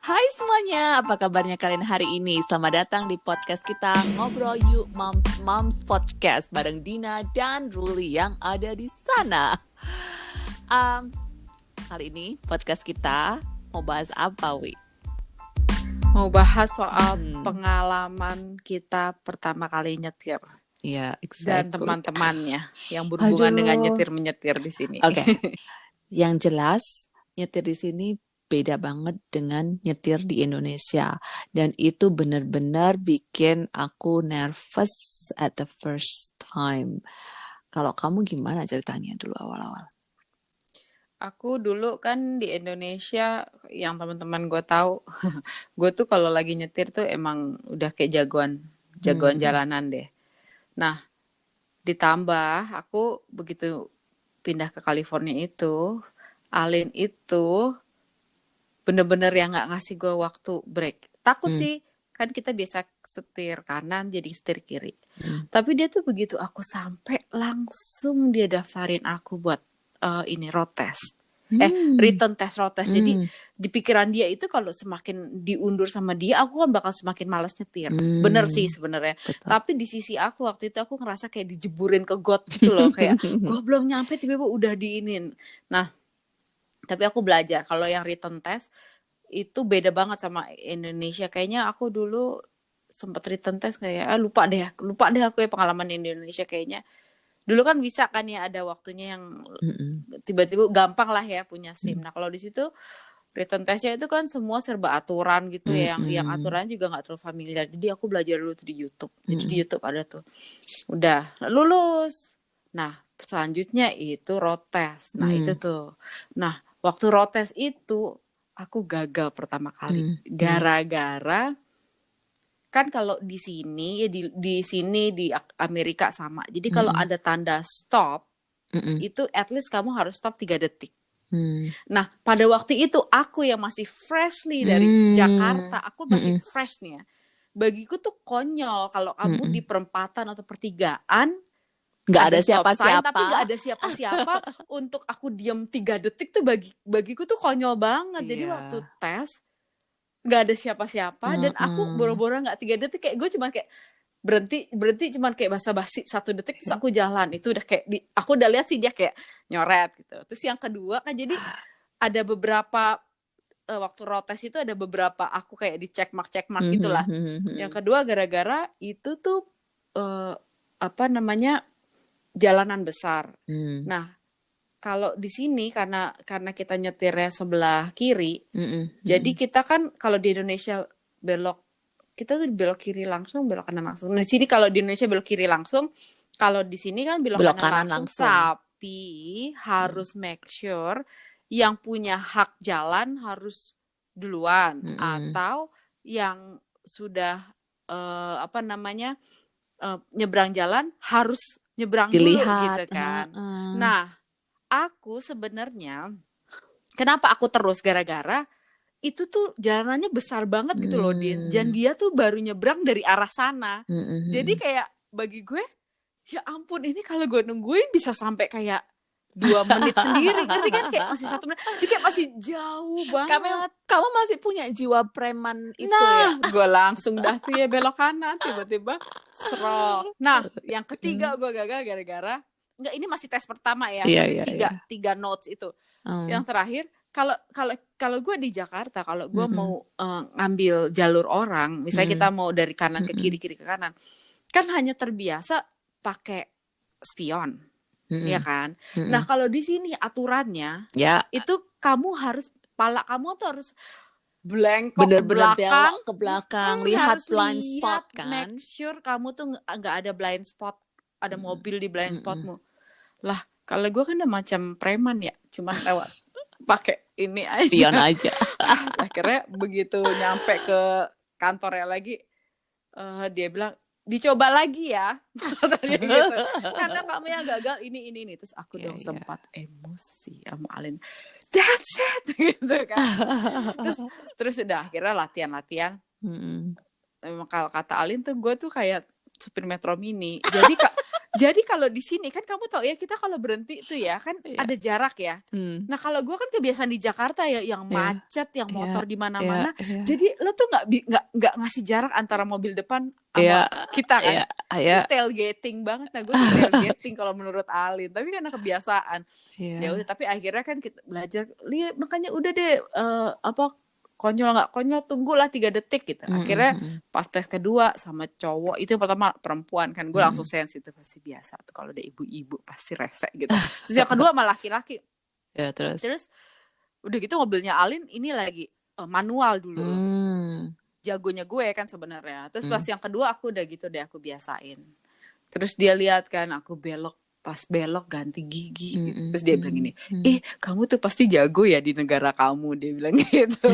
Hai semuanya, apa kabarnya kalian hari ini? Selamat datang di podcast kita Ngobrol Yuk Moms Podcast bareng Dina dan Ruli yang ada di sana. Kali ini podcast kita mau bahas apa, Wi? Mau bahas soal pengalaman kita pertama kali nyetir. Iya, Dan teman-temannya yang berhubungan dengan nyetir-menyetir di sini. Oke. Yang jelas, nyetir di sini beda banget dengan nyetir di Indonesia. Dan itu benar-benar bikin aku nervous at the first time. Kalau kamu gimana ceritanya dulu awal-awal? Aku dulu kan di Indonesia, yang teman-teman gue tahu, gue tuh kalau lagi nyetir tuh emang udah kayak jagoan jalanan deh. Nah, ditambah aku begitu pindah ke California itu, Alin itu bener-bener yang nggak ngasih gue waktu break. Takut sih, kan kita biasa setir kanan jadi setir kiri. Tapi dia tuh begitu aku sampai langsung dia daftarin aku buat ini road test. Written test, road test. Jadi di pikiran dia itu kalau semakin diundur sama dia, aku kan bakal semakin malas nyetir. Bener sih sebenarnya. Tapi di sisi aku waktu itu aku ngerasa kayak dijeburin ke got gitu loh. Kayak gue belum nyampe tiba-tiba udah diinin. Nah, tapi aku belajar kalau yang written test itu beda banget sama Indonesia. Kayaknya aku dulu sempat written test kayak lupa deh aku ya pengalaman di Indonesia kayaknya. Dulu kan bisa kan ya ada waktunya yang tiba-tiba gampang lah ya punya SIM. Nah kalau di situ written testnya itu kan semua serba aturan gitu ya, yang aturannya juga nggak terlalu familiar. Jadi aku belajar dulu tuh di YouTube. Jadi di YouTube ada tuh. Udah lulus. Nah selanjutnya itu road test. Nah itu tuh. Nah waktu road test itu aku gagal pertama kali. Gara-gara kan kalau di sini ya di sini di Amerika sama. Jadi kalau ada tanda stop itu at least kamu harus stop 3 detik. Nah pada waktu itu aku yang masih freshly dari Jakarta, aku masih fresh nih ya. Bagiku tuh konyol kalau kamu di perempatan atau pertigaan nggak ada siapa-siapa, tapi nggak ada siapa-siapa untuk aku diam 3 detik tuh bagiku tuh konyol banget. Jadi waktu tes nggak ada siapa-siapa dan aku boro-boro nggak 3 detik kayak gue cuma kayak berhenti cuman kayak basa-basi 1 detik terus aku jalan. Itu udah kayak aku udah lihat sih dia kayak nyoret gitu. Terus yang kedua kan jadi ada beberapa waktu road test itu ada beberapa aku kayak di check mark gitulah. Yang kedua gara-gara itu tuh apa namanya jalanan besar. Nah kalau di sini karena kita nyetirnya sebelah kiri, jadi kita kan kalau di Indonesia belok kita tuh belok kiri langsung, belok kanan langsung. Nah di sini kalau di Indonesia belok kiri langsung, kalau di sini kan belok kanan langsung. Tapi harus make sure yang punya hak jalan harus duluan atau yang sudah apa namanya nyebrang jalan harus nyebrang dulu gitu kan. Nah aku sebenarnya kenapa aku terus gara-gara itu tuh jalanannya besar banget gitu loh dan dia tuh baru nyebrang dari arah sana. Jadi kayak bagi gue ya ampun ini kalau gue nungguin bisa sampai kayak 2 menit sendiri, ngerti kan kayak masih 1 menit, jadi kayak masih jauh banget. Kamu masih punya jiwa preman itu ya? Gue langsung dah tuh ya belok kanan tiba-tiba serok. Nah yang ketiga gue gagal gara-gara enggak ini masih tes pertama ya, tiga notes itu. Yang terakhir kalau gue di Jakarta kalau gue mau ngambil jalur orang, misalnya kita mau dari kanan ke kiri ke kanan, kan hanya terbiasa pakai spion. Ya kan. Nah kalau di sini aturannya itu kamu harus pala kamu tuh harus blank ke belakang lihat blind spot kan. Make sure kamu tuh nggak ada blind spot, ada mobil di blind spotmu. Lah kalau gue kan udah macam preman ya, cuma lewat pakai ini aja. Spion aja. Akhirnya begitu nyampe ke kantornya lagi, dia bilang dicoba lagi ya, gitu. Karena kamu yang gagal ini. Terus aku dong sempat emosi sama Alin. That's it, gitu kan. Terus udah akhirnya latihan. Memang kalau kata Alin tuh gue tuh kayak supir Metro Mini. Jadi kalau di sini kan kamu tahu ya, kita kalau berhenti itu ya kan Iya. ada jarak ya. Hmm. Nah kalau gue kan kebiasaan di Jakarta ya, yang Iya. macet, yang Iya. motor di Iya. mana-mana. Iya. Jadi lo tuh nggak ngasih jarak antara mobil depan Iya. sama kita kan. Iya. Itu Iya. tailgating banget. Nah gue tuh tailgating kalau menurut Alin. Tapi karena kebiasaan. Ya Iya. udah, tapi akhirnya kan kita belajar. Lihat, makanya udah deh, konyol nggak konyol, tunggulah 3 detik gitu. Akhirnya pas tes kedua sama cowok, itu yang pertama perempuan kan, gue langsung sensitif, pasti biasa tuh kalau ada ibu-ibu pasti rese gitu. Terus yang kedua malah laki-laki. Ya, Terus udah gitu mobilnya Alin ini lagi manual dulu loh. Jagonya gue kan sebenarnya. Terus pas yang kedua aku udah gitu deh, aku biasain. Terus dia lihat kan aku belok, pas belok ganti gigi gitu. Terus dia bilang gini, kamu tuh pasti jago ya di negara kamu, dia bilang gitu.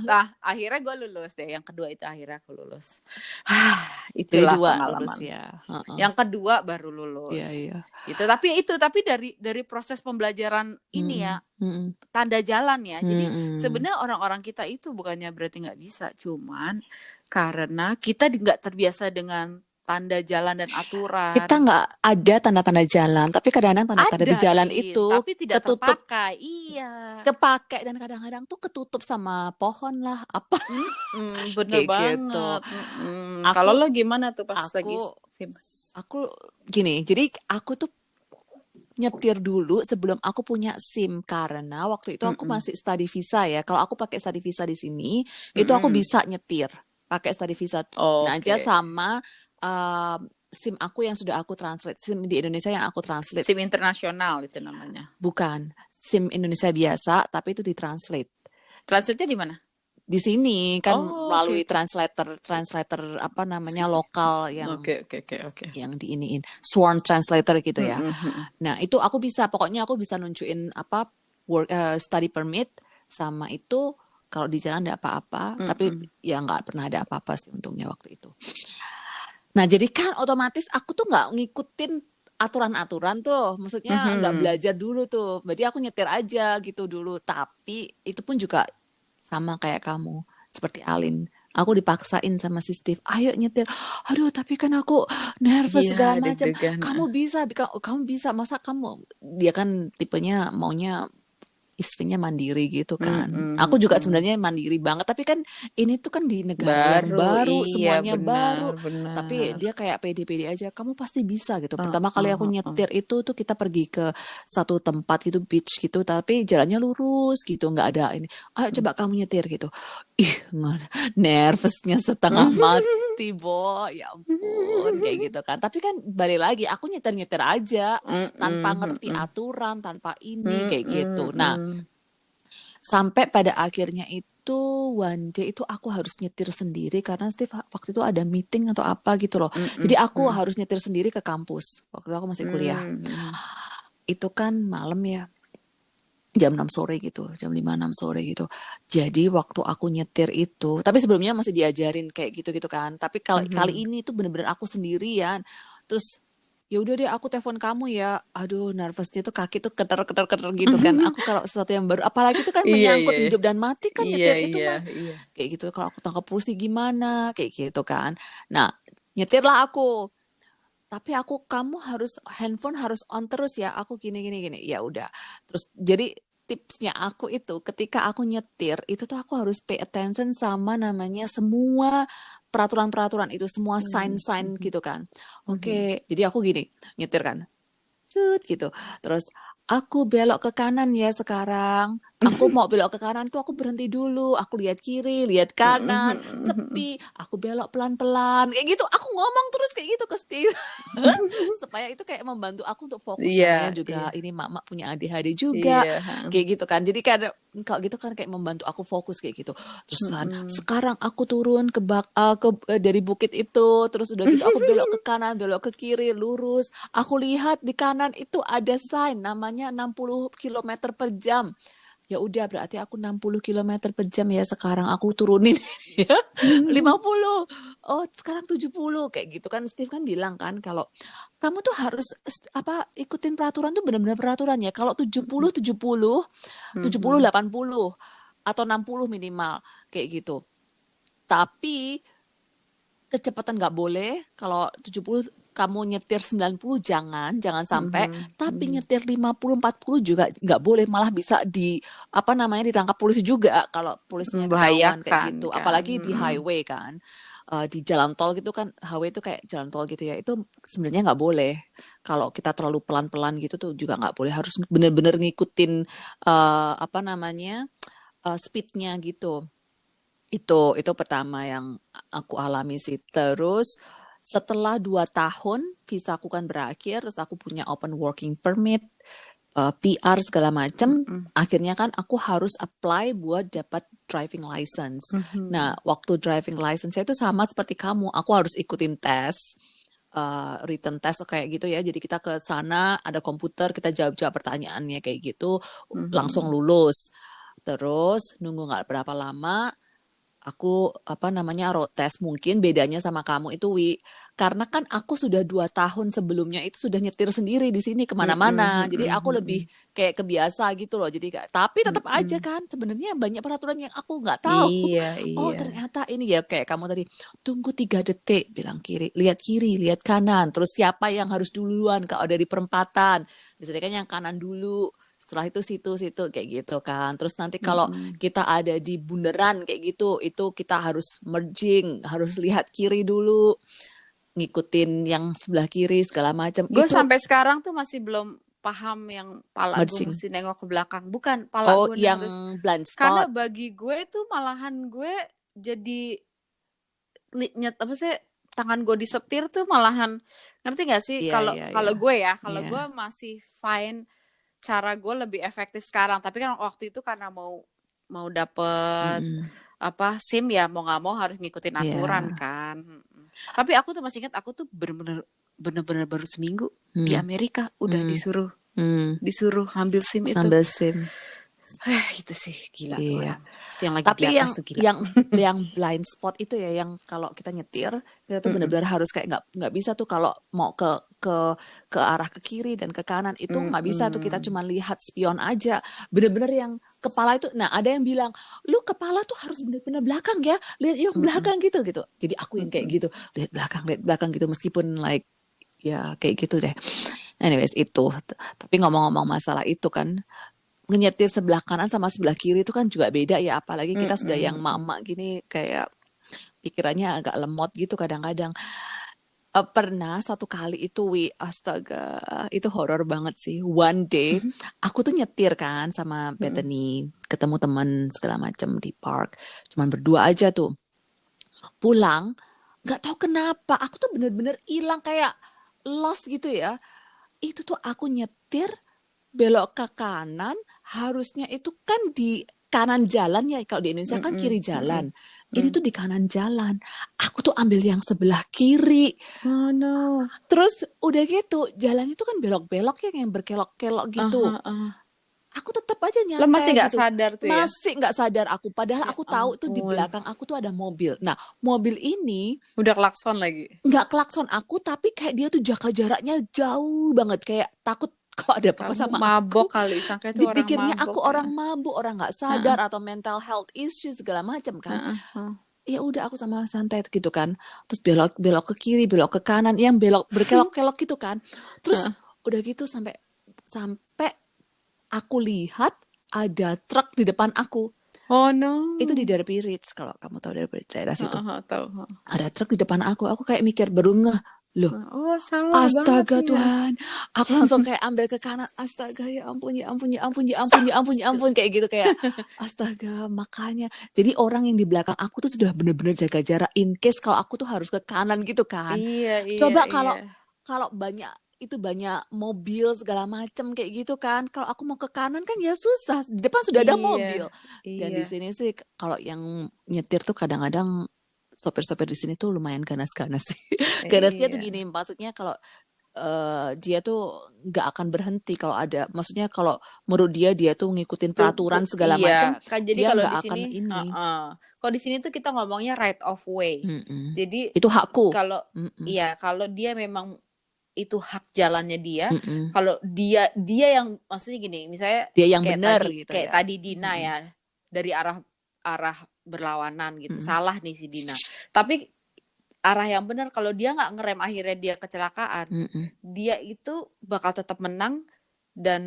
Nah akhirnya gue lulus deh, yang kedua itu akhirnya aku lulus. Jadi Itulah 2 pengalaman lulus ya. yang kedua baru lulus. Iya, iya. Gitu. Tapi dari proses pembelajaran ini ya, tanda jalan ya. Jadi sebenarnya orang-orang kita itu bukannya berarti nggak bisa, cuman karena kita nggak terbiasa dengan tanda jalan dan aturan. Kita nggak ada tanda-tanda jalan, tapi kadang-kadang tanda-tanda di jalan itu tapi tidak ketutup, terpakai. Iya. kepake, dan kadang-kadang tuh ketutup sama pohon lah, apa Bener kayak banget. gitu. Kalau lo gimana tuh pas lagi aku gini, jadi aku tuh nyetir dulu sebelum aku punya SIM, karena waktu itu aku masih study visa ya. Kalau aku pakai study visa di sini, itu aku bisa nyetir pakai study visa aja sama SIM aku yang sudah aku translate, SIM di Indonesia yang aku translate. SIM internasional itu namanya. Bukan, SIM Indonesia biasa, tapi itu ditranslate. Translate-nya di mana? Di sini kan melalui translator apa namanya lokal yang yang diiniin, sworn translator gitu ya. Nah itu aku bisa, pokoknya aku bisa nunjukin apa study permit sama itu. Kalau di jalan ada apa-apa, tapi ya nggak pernah ada apa-apa sih untungnya waktu itu. Nah jadi kan otomatis aku tuh nggak ngikutin aturan-aturan tuh, maksudnya nggak belajar dulu tuh. Berarti aku nyetir aja gitu dulu. Tapi itu pun juga sama kayak kamu, seperti Alin. Aku dipaksain sama si Steve, ayo nyetir. Aduh tapi kan aku nervous segala macam. Kamu bisa, masa kamu? Dia kan tipenya maunya istrinya mandiri gitu kan. Aku juga sebenarnya mandiri banget, tapi kan ini tuh kan di negara yang baru, semuanya baru. Tapi dia kayak pede-pede aja, kamu pasti bisa gitu. Pertama kali aku nyetir itu tuh kita pergi ke satu tempat gitu, beach gitu, tapi jalannya lurus gitu, nggak ada ini. Ayo coba kamu nyetir gitu. Ih, nervousnya setengah mati, Bo. Ya ampun, kayak gitu kan. Tapi kan balik lagi, aku nyetir-nyetir aja tanpa ngerti aturan, tanpa ini kayak gitu. Nah, sampai pada akhirnya itu one day itu aku harus nyetir sendiri karena Steve waktu itu ada meeting atau apa gitu loh. Jadi aku harus nyetir sendiri ke kampus. Waktu itu aku masih kuliah. Itu kan malam ya. Jam 6 sore gitu, jam 5-6 sore gitu. Jadi waktu aku nyetir itu, tapi sebelumnya masih diajarin kayak gitu-gitu kan. Tapi kali ini tuh bener-bener aku sendirian. Terus ya udah deh aku telepon kamu ya. Aduh nervousnya tuh kaki tuh keter-keter gitu kan. Aku kalau sesuatu yang baru, apalagi itu kan menyangkut hidup dan mati kan nyetir itu mah. Kayak gitu, kalau aku tangkap polisi gimana, kayak gitu kan. Nah nyetirlah aku. Tapi kamu harus handphone harus on terus ya. Aku gini. Ya udah. Terus jadi tipsnya aku itu ketika aku nyetir itu tuh aku harus pay attention sama namanya semua peraturan-peraturan itu, semua sign-sign gitu kan. Oke, jadi aku gini nyetir kan. Gitu. Terus aku belok ke kanan ya sekarang. Aku mau belok ke kanan tuh aku berhenti dulu. Aku lihat kiri, lihat kanan, sepi. Aku belok pelan-pelan. Kayak gitu. Aku ngomong terus kayak gitu ke Steve. Supaya itu kayak membantu aku untuk fokus. Namanya juga ini mak punya ADHD juga. Kayak gitu kan. Jadi kalau gitu kan kayak membantu aku fokus kayak gitu. Terus sekarang aku turun dari bukit itu. Terus udah gitu aku belok ke kanan, belok ke kiri, lurus. Aku lihat di kanan itu ada sign namanya 60 km per jam. Ya udah berarti aku 60 km per jam ya sekarang aku turunin ya 50. Oh sekarang 70 kayak gitu kan. Steve kan bilang kan kalau kamu tuh harus ikutin peraturan tuh benar-benar peraturan ya. Kalau 70 80 atau 60 minimal kayak gitu. Tapi kecepatan nggak boleh. Kalau 70 kamu nyetir 90 jangan sampai. Mhm, Tapi mhm. nyetir 50 40 juga nggak boleh. Malah bisa apa namanya ditangkap polisi juga kalau polisinya ketahuan kayak Membahayakan gitu. kan. Apalagi di highway kan. Di jalan tol gitu kan, highway itu kayak jalan tol gitu ya. Itu sebenarnya nggak boleh. Kalau kita terlalu pelan-pelan gitu tuh juga nggak boleh. Harus bener-bener ngikutin apa namanya speednya gitu. Itu pertama yang aku alami sih. Terus setelah 2 tahun visa aku kan berakhir, terus aku punya open working permit, PR segala macam. Mhm, Akhirnya kan aku harus apply buat dapat driving license. Nah, mhm, waktu driving license itu sama seperti kamu, aku harus ikutin tes, written test kayak gitu ya. Jadi kita ke sana ada komputer, kita jawab-jawab pertanyaannya kayak gitu, langsung mhm. lulus. Terus nunggu nggak berapa lama, aku apa namanya road test. Mungkin bedanya sama kamu itu karena kan aku sudah 2 tahun sebelumnya itu sudah nyetir sendiri di sini Mhm, kemana-mana, jadi mhm, aku lebih mhm, kayak kebiasa gitu loh. Jadi tapi tetap aja mhm. kan sebenarnya banyak peraturan yang aku nggak tahu. Iya, Oh iya. ternyata ini ya kayak kamu tadi, tunggu 3 detik bilang kiri lihat kanan, terus siapa yang harus duluan kalau ada di perempatan, misalnya kan yang kanan dulu, setelah itu situ kayak gitu kan. Terus nanti kalau Mhm. kita ada di bundaran kayak gitu, itu kita harus merging, harus lihat kiri dulu, ngikutin yang sebelah kiri segala macam. Gue Itu sampai sekarang tuh masih belum paham yang pala gue merging. mesti nengok ke belakang. Bukan, pala Oh, gue yang harus. blind Karena spot. bagi gue itu malahan gue jadi nyet apa sih, tangan gue disetir tuh malahan, ngerti gak sih? Iya, Kalau iya, iya. kalau gue ya, kalau Iya. gue masih fine, cara gue lebih efektif sekarang. Tapi kan waktu itu karena mau mau dapet Mm-mm. apa SIM ya, mau nggak mau harus ngikutin aturan Iya. kan. Mm-mm. Tapi aku tuh masih ingat, aku tuh bener-bener baru seminggu di Hmm. Amerika udah Hmm. disuruh Hmm. disuruh ambil SIM itu. Sambil SIM. Itu sih gila tuh Iya. orang. Itu yang lagi di Tapi atas yang tuh gila. yang blind spot itu ya, yang kalau kita nyetir kita tuh Mm-mm. benar-benar harus kayak nggak bisa tuh kalau mau ke arah ke kiri dan ke kanan itu nggak bisa tuh, kita Mm-mm. cuma lihat spion aja. Bener-bener yang kepala itu. Nah ada yang bilang lu kepala tuh harus bener-bener belakang ya, lihat yang Mm-mm. belakang gitu gitu. Jadi aku yang kayak Mm-mm. gitu, lihat belakang gitu meskipun like ya kayak gitu deh. Anyways itu. Tapi ngomong-ngomong masalah itu kan, nyetir sebelah kanan sama sebelah kiri itu kan juga beda ya, apalagi kita sudah yang Mm-mm. mak-mak gini kayak pikirannya agak lemot gitu kadang-kadang. Pernah satu kali itu astaga itu horor banget sih. One day Mm-mm. aku tuh nyetir kan sama Mm-mm. Bethany, ketemu teman segala macam di park, cuman berdua aja tuh. Pulang nggak tahu kenapa aku tuh bener-bener hilang kayak lost gitu ya. Itu tuh aku nyetir belok ke kanan, harusnya itu kan di kanan jalan ya, kalau di Indonesia kan Mm-mm. kiri Mm-mm. jalan. Ini Mm. tuh di kanan jalan. Aku tuh ambil yang sebelah kiri. Oh no. Terus udah gitu, jalannya tuh kan belok-belok ya, yang berkelok-kelok gitu. Aha, aha. Aku tetap aja Lo masih nyantai nggak gitu. sadar tuh ya? Masih nggak sadar aku, padahal Ya aku tahu tuh di ampun. belakang aku tuh ada mobil. Nah, mobil ini Udah klakson lagi. nggak klakson aku, tapi kayak dia tuh jaga jaraknya jauh banget, kayak takut kalau ada apa-apa Kamu sama mabok aku. kali, sangka itu orang Dipikirnya mabok aku ya. orang mabuk, orang nggak Heeh, sadar atau mental health issues segala macam kan. heeh, heeh. Ya udah aku sama santai gitu kan. Terus belok belok ke kiri, belok ke kanan, yang belok berkelok-kelok gitu kan. Terus Heeh. udah gitu sampai sampai aku lihat ada truk di depan aku. Oh Itu di no. Derby Ridge, kalau kamu tahu Derby Ridge daerah situ. Heeh, heeh, tahu. Heeh. Ada truk di depan aku. Aku kayak mikir baru ngeh, loh, Oh salah banget astaga ya. Tuhan, aku langsung kayak ambil ke kanan. Astaga ya ampun, ya ampun, ya ampun, ya ampun, ya ampun, ya ampun, kayak gitu kayak astaga. Makanya, jadi orang yang di belakang aku tuh sudah bener-bener jaga jarak in case kalau aku tuh harus ke kanan gitu kan. Iya, iya, Coba iya. kalau kalau banyak mobil segala macem kayak gitu kan. Kalau aku mau ke kanan kan ya susah. Di depan sudah ada Iya, mobil. Dan di iya. sini sih kalau yang nyetir tuh kadang-kadang sopir-sopir di sini tuh lumayan ganas-ganas sih. Ganasnya tuh Iya. gini, maksudnya kalau dia tuh nggak akan berhenti kalau ada, maksudnya kalau menurut dia tuh ngikutin Tuh, peraturan segala macam, iya. Kan jadi dia kalau nggak di akan sini, ini. heeh. Kalau di sini tuh kita ngomongnya right of way. Mm-mm. Jadi Itu hakku. kalau Mm-mm. iya, kalau dia memang itu hak jalannya dia, Mm-mm. kalau dia yang maksudnya gini, misalnya Dia yang kayak benar tadi gitu kayak ya. tadi Dina Mm-mm. ya, dari arah arah berlawanan gitu. Mm-mm. Salah nih si Dina. Tapi arah yang benar. Kalau dia nggak ngerem akhirnya dia kecelakaan, Mm-mm. dia itu bakal tetap menang. Dan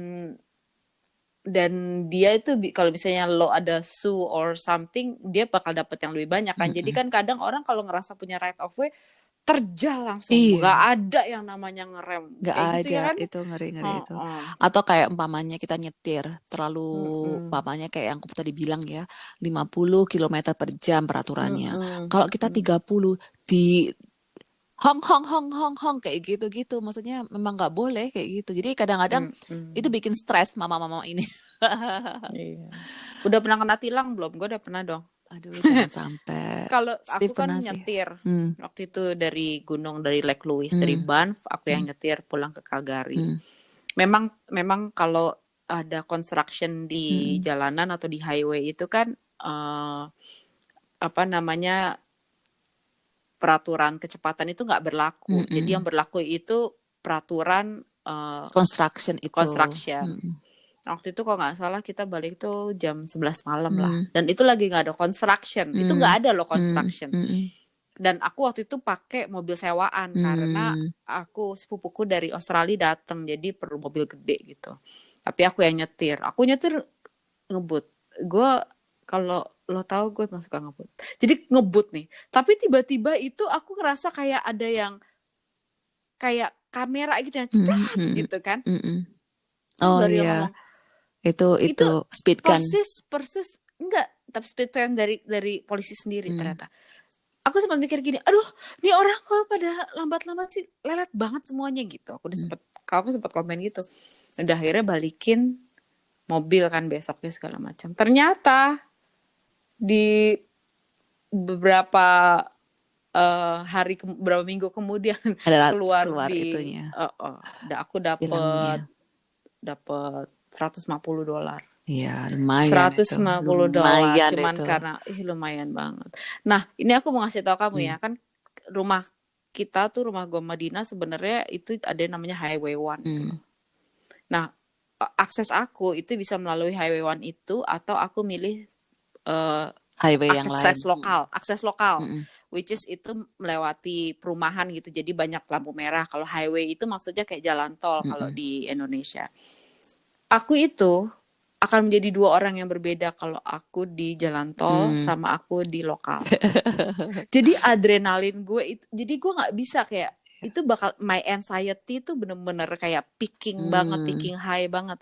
dia itu kalau misalnya lo ada sue or something, dia bakal dapet yang lebih banyak kan. Jadi Mm-mm. kan kadang orang kalau ngerasa punya right of way, terjal langsung, nggak Iya, ada yang namanya ngerem nggak kayak gitu ada ya kan. itu ngeri-ngeri itu. Heeh. Atau kayak umpamanya kita nyetir terlalu, Mm-mm. umpamanya kayak yang aku tadi bilang ya, 50 kilometer per jam peraturannya. Mm-mm. Kalau kita Mm-mm. 30 di hong hong hong hong hong kayak gitu-gitu, maksudnya memang nggak boleh kayak gitu. Jadi kadang-kadang itu Mm-mm. bikin stres mama-mama ini. Iya. Udah pernah kena tilang belum? Gue udah pernah dong. Aduh, jangan sampai. Kalau aku Steve kan pernah sih. nyetir Hmm, waktu itu dari gunung, dari Lake Louise, dari hmm, Banff, aku yang hmm, nyetir pulang ke Calgary. hmm, Memang kalau ada construction di hmm, jalanan atau di highway itu kan apa namanya, peraturan kecepatan itu nggak berlaku. hmm, Jadi yang hmm. berlaku itu peraturan Construction itu. construction. Hmm, Waktu itu kalau nggak salah kita balik tuh jam 11 malam lah. hmm, Dan itu lagi nggak ada construction. Itu hmm, nggak ada loh hmm, construction. hmm, Dan aku waktu itu pakai mobil sewaan karena hmm, aku sepupuku dari Australia datang, jadi perlu mobil gede gitu. Tapi aku yang nyetir. Aku nyetir ngebut. Gue kalau lo tahu gue emang suka ngebut. Jadi ngebut nih. Tapi tiba-tiba itu aku ngerasa kayak ada yang kayak kamera gitu yang hmm, ceplak hmm, gitu kan. hmm, hmm. Terus Oh baru yang iya, ngomong, itu itu speed gun. persis enggak, tapi speed gun dari polisi sendiri Hmm, ternyata. Aku sempat mikir gini, aduh, ini orang kok pada lambat-lambat sih, lelet banget semuanya gitu. hmm. Kamu sempat komen gitu. Udah akhirnya balikin mobil kan besoknya segala macam. Ternyata di beberapa beberapa minggu kemudian Ada keluar keluar di itunya aku dapet filmnya. dapet $150. Iya, lumayan itu. $150 Lumayan cuman itu. karena lumayan banget. Nah, ini aku mau ngasih tahu kamu Hmm. ya, kan rumah kita tuh, rumah gue Madinah sebenarnya itu ada yang namanya Highway One itu loh. Hmm. Nah, akses aku itu bisa melalui Highway One itu, atau aku milih Highway yang lain. akses lokal, Hmm. which is itu melewati perumahan gitu, jadi banyak lampu merah. Kalau highway itu maksudnya kayak jalan tol kalau Hmm. di Indonesia. Aku itu akan menjadi dua orang yang berbeda kalau aku di jalan tol Hmm. sama aku di lokal. Jadi adrenalin gue itu, jadi gue nggak bisa kayak itu, bakal my anxiety itu bener-bener kayak peaking banget, peaking high banget.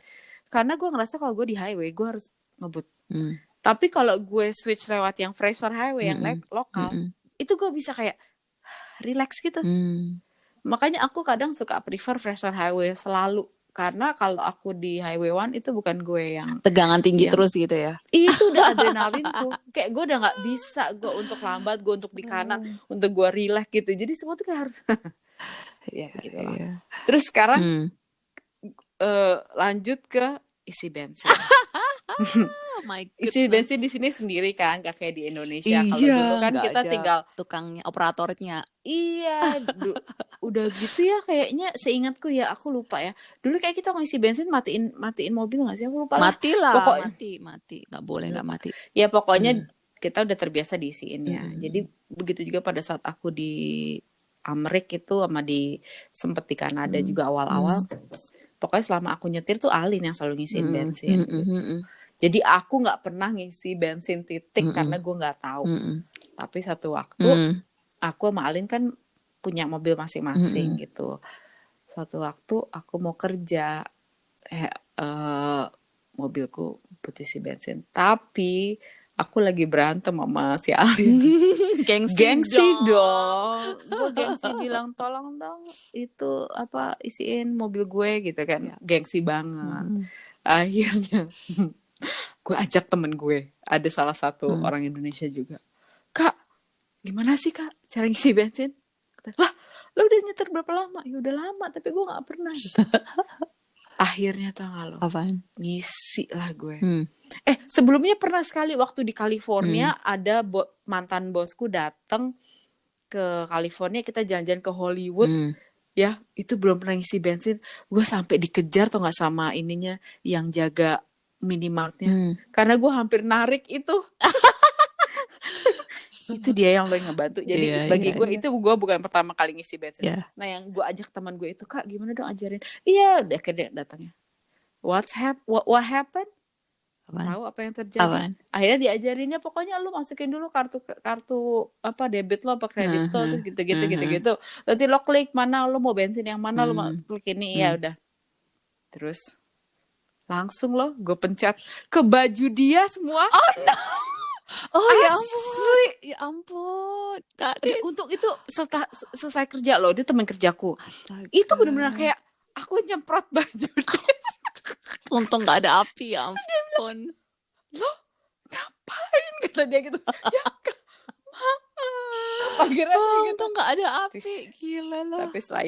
Karena gue ngerasa kalau gue di highway gue harus ngebut. Hmm. Tapi kalau gue switch lewat yang Fraser Highway yang Hmm. lokal, Hmm. itu gue bisa kayak relax gitu. Hmm. Makanya aku kadang suka prefer Fraser Highway selalu. Karena kalau aku di Highway One itu bukan gue yang Tegangan tinggi terus gitu ya. itu udah adrenalinku. Kayak gue udah nggak bisa gue untuk lambat, gue untuk di kanan, untuk gue relax gitu. Jadi semua tuh kayak harus ya begitulah. Iya. Terus sekarang Hmm. lanjut ke isi bensin. Oh my Isi goodness. bensin di sini sendiri kan, gak kayak di Indonesia. Kalau Iya, dulu kan nggak kita ada tinggal tukangnya, operatornya. iya, udah gitu ya kayaknya, seingatku ya, aku lupa ya. Dulu kayak kita ngisi bensin matiin mobil nggak sih? Aku lupa lah. Mati lah, Pokoknya mati. Nggak boleh nggak mati. ya pokoknya kita udah terbiasa diisiinnya. Hmm. Jadi begitu juga pada saat aku di Amerika itu sama sempet di Kanada juga awal-awal. Pokoknya selama aku nyetir tuh Alin yang selalu ngisiin bensin gitu. Jadi aku nggak pernah ngisi bensin titik karena gue nggak tahu. Tapi satu waktu aku sama Alin kan punya mobil masing-masing gitu. Suatu waktu aku mau kerja, mobilku butuh isi bensin. Tapi aku lagi berantem sama si Alin. Gengsi dong. Gue gengsi bilang, tolong dong itu apa, isiin mobil gue gitu kan. Gengsi banget. Akhirnya gue ajak temen gue, ada salah satu orang Indonesia juga. Kak, gimana sih kak cara ngisi bensin? Lah, lo udah nyetir berapa lama? Ya udah lama, tapi gue gak pernah gitu. Akhirnya tau gak lo? Apaan? Ngisi lah gue. Sebelumnya pernah sekali waktu di California, ada mantan bosku datang ke California, kita jalan-jalan ke Hollywood. Ya, itu belum pernah ngisi bensin. Gue sampai dikejar tau gak sama ininya yang jaga minimartnya. Karena gue hampir narik itu. Itu dia yang lo yang ngebantu. Jadi Iya, bagi iya, gue iya. itu gue bukan pertama kali ngisi bensin. Ya, Nah yang gue ajak teman gue itu, Kak gimana dong ajarin. Iya udah kayak datangnya. What happened? apaan? Tahu apa yang terjadi? Apaan? Akhirnya diajarinnya pokoknya lu masukin dulu kartu kartu apa debit lo apa kredit lo terus Mhm, gitu-gitu mhm, gitu-gitu. Nanti lo klik mana lo mau bensin yang mana lo mau mhm, klik ini ya mhm. udah. Terus langsung lo gue pencet ke baju dia semua. Oh no! Oh ya ampun, Asli. ya ampun, that Dan is untung itu setelah selesai kerja loh, dia teman kerjaku. Itu astaga. bener-bener kayak aku nyemprot baju dia. Untung nggak ada api, ya ampun. Lo ngapain kata dia gitu. Ya Kak, maaf. Akhirnya aku Oh, gitu. untung nggak ada Terus, api, gila loh. tapi setelah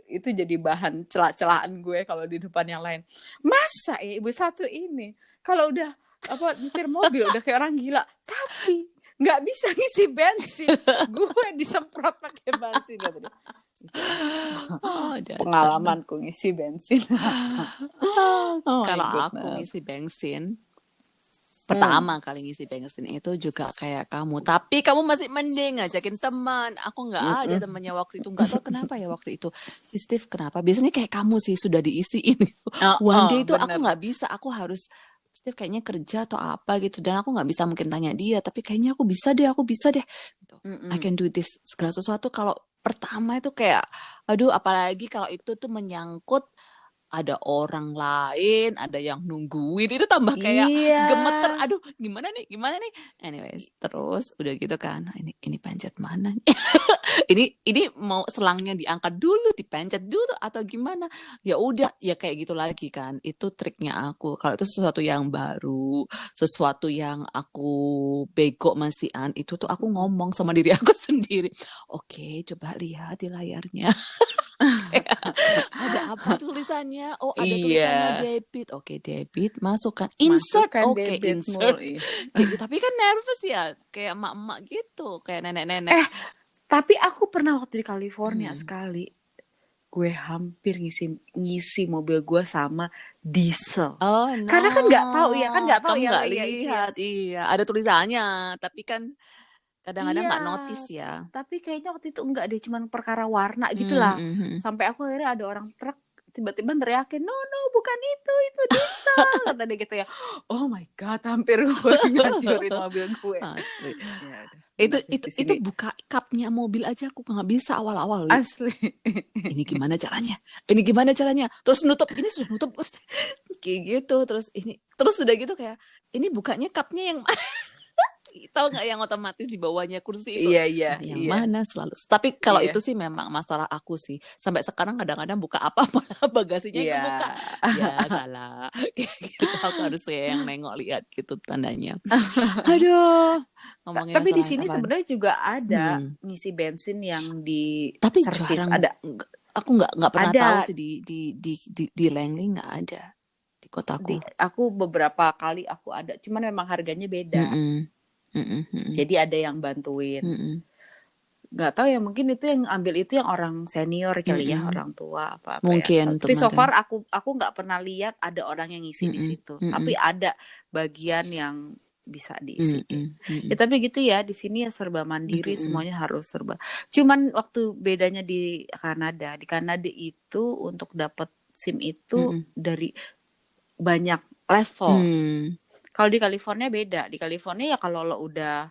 itu jadi bahan celah-celahan gue kalau di depan yang lain. Masa ya ibu satu ini kalau udah apa nyetir mobil udah kayak orang gila, tapi nggak bisa ngisi bensin. Gue disemprot pakai bensin kata dia. Oh, dasar. Pengalamanku ngisi bensin. Oh, Oh my kalau aku goodness. ngisi bensin, pertama kali ngisi bensin itu juga kayak kamu. Tapi kamu masih mending ngajakin teman. Aku nggak ada Mm-mm. temannya waktu itu. Nggak tahu kenapa ya waktu itu. Si Steve kenapa? Biasanya kayak kamu sih sudah diisi ini. One day itu aku Bener. nggak bisa. Aku harus Steve kayaknya kerja atau apa gitu. Dan aku nggak bisa mungkin tanya dia. Tapi kayaknya aku bisa deh. Gitu. I Mm-mm. can do this. Segala sesuatu kalau pertama itu kayak, aduh apalagi kalau itu tuh menyangkut ada orang lain, ada yang nungguin, itu tambah kayak Iya. gemeter. Aduh, gimana nih? Anyways, terus udah gitu kan. Ini pencet mana? ini mau selangnya diangkat dulu, dipencet dulu atau gimana? Ya udah, ya kayak gitu lagi kan. Itu triknya aku. Kalau itu sesuatu yang baru, sesuatu yang aku bego masihan, itu tuh aku ngomong sama diri aku sendiri. Oke, coba lihat di layarnya. Ada apa tulisannya? Oh, ada tulisannya Iya. debit. Oke, debit, masukkan. Insert. Masukkan Oke, debitmu. insert. Iya. Kayak gitu. Tapi kan nervous ya, kayak emak-emak gitu, kayak nenek-nenek. Tapi aku pernah waktu di California Hmm. sekali, gue hampir ngisi mobil gue sama diesel. Oh no. Karena kan nggak tahu ya, Kamu ya nggak Leia itu ya. lihat, iya. Ada tulisannya, tapi kan kadang-kadang nggak Iya, notice ya. tapi kayaknya waktu itu enggak deh, cuman perkara warna gitulah. Mhm. Sampai aku akhirnya ada orang truk tiba-tiba teriakin, no bukan itu diesel kata dia gitu ya. Oh my god, hampir gue ngancurin mobil gue. Asli. Ya udah. Itu Nah, di itu sini buka kapnya mobil aja aku nggak bisa awal-awal. Wi. asli. Ini gimana caranya? Ini gimana caranya? Terus nutup, ini sudah nutup kayak gitu. Terus sudah gitu kayak ini bukanya cupnya yang mana? Tahu nggak yang otomatis di bawahnya kursi itu? Iya. Yang mana selalu. Tapi kalau Iya. itu sih memang masalah aku sih. Sampai sekarang kadang-kadang buka apa malah bagasinya yang Iya. kebuka. Ya salah. Gitu, aku harus kayak yang nengok lihat gitu tandanya. Aduh. Ngomongin Tapi di masalah sini apaan? sebenarnya juga ada Hmm. ngisi bensin yang di Tapi servis jarang. ada. Aku nggak pernah Ada. tahu sih di Langley nggak ada di kotaku. Aku beberapa kali aku ada, cuman memang harganya beda. Jadi ada yang bantuin. Nggak tahu ya, mungkin itu yang ambil itu yang orang senior kali ya, orang tua apa Mungkin ya. Tapi so far aku nggak pernah lihat ada orang yang ngisi di situ. Tapi ada bagian yang bisa diisi. Ya tapi gitu ya, di sini ya serba mandiri, semuanya harus serba. Cuman waktu bedanya di Kanada itu untuk dapat SIM itu dari banyak level. Kalau di California beda. Di California ya kalau lo udah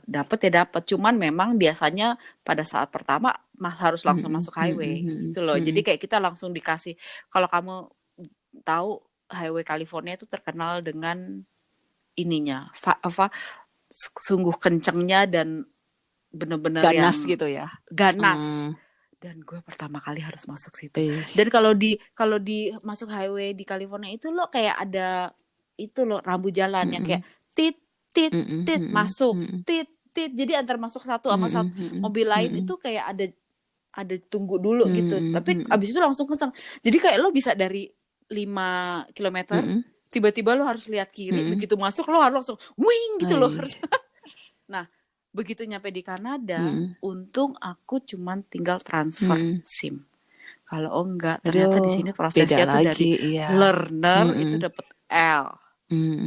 dapat ya dapat. Cuman memang biasanya pada saat pertama harus langsung masuk highway gitu loh. Jadi kayak kita langsung dikasih. Kalau kamu tahu highway California itu terkenal dengan ininya sungguh kencengnya dan bener-bener ganas yang gitu ya. Ganas. Dan gue pertama kali harus masuk situ. Dan kalau di masuk highway di California itu lo kayak ada itu lo rambu jalan yang kayak tit masuk tit. Jadi antar masuk satu sama satu mobil lain itu kayak ada tunggu dulu gitu. Tapi abis itu langsung kenceng. Jadi kayak lo bisa dari 5 kilometer tiba-tiba lo harus lihat kiri, begitu masuk lo harus langsung wing gitu loh. Nah, begitu nyampe di Kanada, untung aku cuman tinggal transfer SIM. Kalau enggak, ternyata di sini prosesnya tuh dari learner itu dapat L.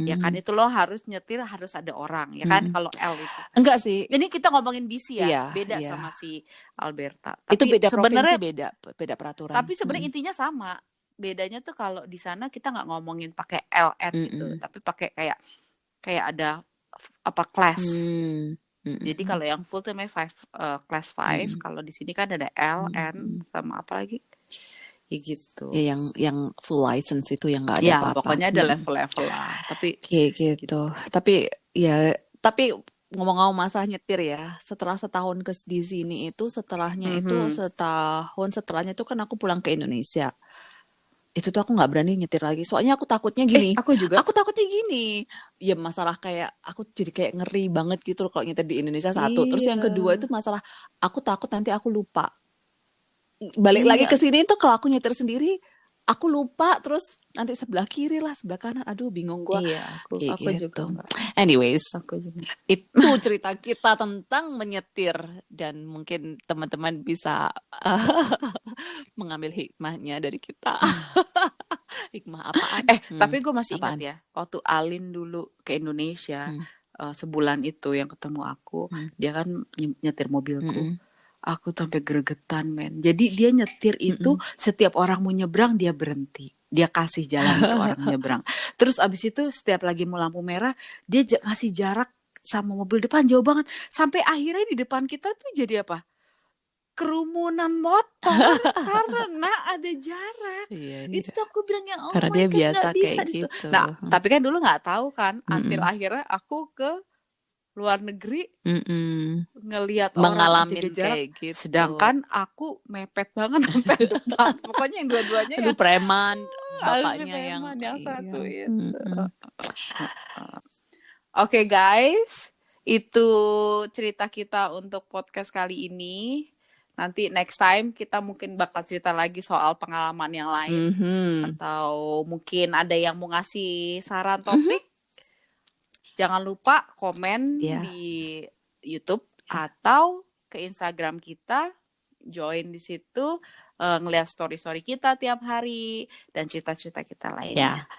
Ya kan, itu lo harus nyetir harus ada orang, ya kan, kalau L itu. Enggak sih. Ini kita ngomongin BC ya, Iya, beda iya. sama si Alberta. Itu Tapi beda provinsi, sebenarnya, beda peraturan. tapi sebenarnya intinya sama. Bedanya tuh kalau di sana kita nggak ngomongin pakai LN gitu, tapi pakai kayak ada apa class. Jadi kalau yang full tuh namanya class 5, kalau di sini kan ada L, N sama apa lagi? Ya gitu. Ya, yang full license itu yang nggak ada Ya, apa-apa. pokoknya ada level-level lah. Tapi kayak gitu. Tapi ngomong-ngomong masalah nyetir ya, setelah setahun di sini itu, setelahnya itu setahun setelahnya itu kan aku pulang ke Indonesia. Itu tuh aku nggak berani nyetir lagi. Soalnya aku takutnya gini. Aku juga. Aku takutnya gini. Ya masalah kayak aku jadi kayak ngeri banget gitu loh kalau nyetir di Indonesia satu. Terus yang kedua itu masalah aku takut nanti aku lupa. Balik lagi ke sini tuh kalau aku nyetir sendiri, aku lupa, terus nanti sebelah kiri lah, sebelah kanan, aduh bingung gue. Iya, aku gitu. juga. Anyways, aku juga. Itu cerita kita tentang menyetir, dan mungkin teman-teman bisa mengambil hikmahnya dari kita. Hikmah apaan? Tapi gue masih ingat ya, waktu Alin dulu ke Indonesia, sebulan itu yang ketemu aku, dia kan nyetir mobilku. Aku sampai gregetan, men. Jadi dia nyetir itu setiap orang mau nyebrang dia berhenti. Dia kasih jalan itu orang nyebrang. Terus abis itu setiap lagi mau lampu merah, dia ngasih jarak sama mobil depan jauh banget. Sampai akhirnya di depan kita tuh jadi apa? Kerumunan motor karena ada jarak. Itu tuh aku bilang yang karena dia biasa kayak gitu. Nah, tapi kan dulu nggak tahu kan, until akhirnya aku ke luar negeri ngelihat orang mengalami kayak gitu. Sedangkan aku mepet banget sampai depan. Pokoknya yang dua-duanya ya preman, bapaknya yang satu itu. Oke, guys, itu cerita kita untuk podcast kali ini. Nanti next time kita mungkin bakal cerita lagi soal pengalaman yang lain, atau mungkin ada yang mau ngasih saran topik. Jangan lupa komen di YouTube atau ke Instagram kita, join di situ, ngeliat story-story kita tiap hari dan cerita-cerita kita lainnya.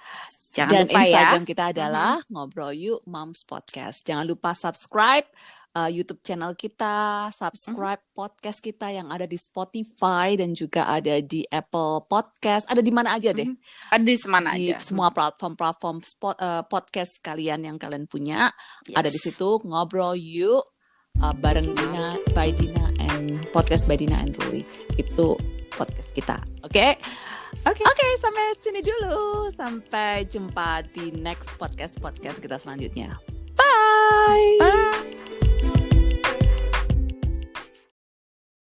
Jangan lupa Instagram kita adalah Ngobrol Yuk Moms Podcast. Jangan lupa subscribe YouTube channel kita, subscribe podcast kita yang ada di Spotify dan juga ada di Apple Podcast. Ada di mana aja deh? Ada di mana aja. Semua platform podcast kalian yang kalian punya. Ada di situ. Ngobrol Yuk bareng Dina, by Dina, and podcast by Dina and Ruli. Itu podcast kita. Oke, sampai sini dulu. Sampai jumpa di next podcast kita selanjutnya. Bye.